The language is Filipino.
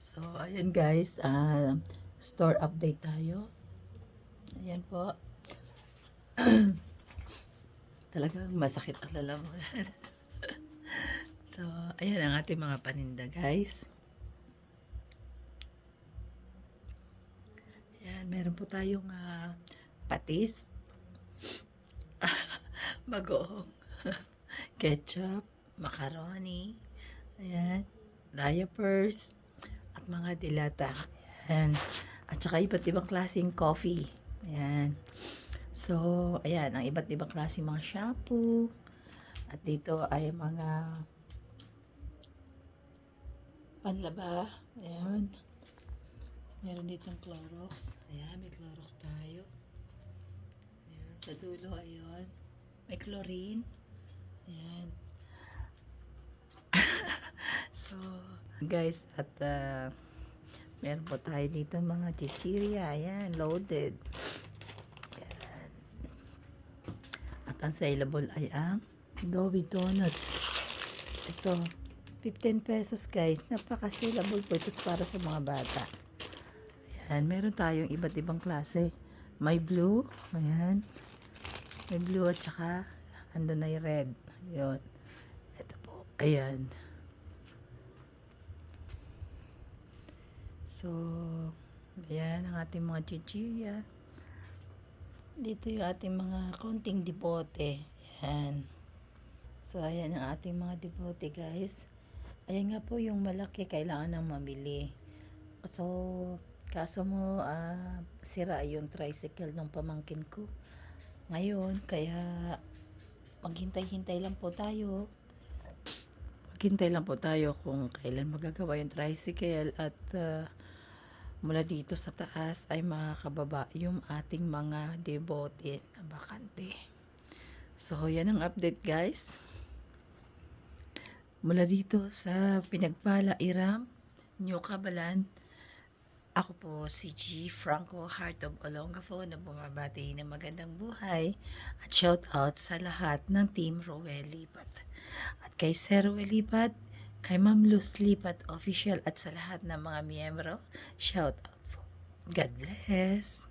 So, ayan guys, store update tayo. Ayan po. Talagang masakit ang lalamunan. So, ayan ang ating mga paninda guys. Ayan, meron po tayong patis, bagoong, ketchup, macaroni, ayan, diapers, at mga dilata. Ayan. At saka iba't ibang klaseng coffee. Ayan. So, ayan, ang iba't ibang klaseng mga shampoo. At dito ay mga panlaba. Ayan. Meron ditong Clorox. Ayan, may Clorox tayo. Ayan. Sa dulo, ayun. May chlorine. Ayan. So, guys, at meron po tayo dito mga chichirya. Ayan, loaded. Ayan. At ang saleable ay ang Doughy Donut. Ito, 15 pesos guys. Napaka-saleable po ito para sa mga bata. Ayan, meron tayong iba't ibang klase. May blue, ayan. May blue at saka ando na yung red. Ayan. Ito po, ayan. So, ayan ang ating mga chichirya. Dito yung ating mga konting dipote. Ayan. So, ayan ang ating mga dipote guys. Ayan nga po yung malaki kailangan nang mamili. So, kaso mo sira yung tricycle ng pamangkin ko. Ngayon, kaya maghintay-hintay lang po tayo. Maghintay lang po tayo kung kailan magagawa yung tricycle at mula dito sa taas ay makakababa yung ating mga debote na bakante. So, yan ang update guys. Mula dito sa Pinagpala Iram, New Cabalan, ako po si G. Franco Heart of Olongapo na bumabati ng magandang buhay at shout out sa lahat ng Team Roel Lipat. At kay Sir Roel Lipat, kay Ma'am Luz Lipat Official at sa lahat ng mga miyembro, shout out po. God bless!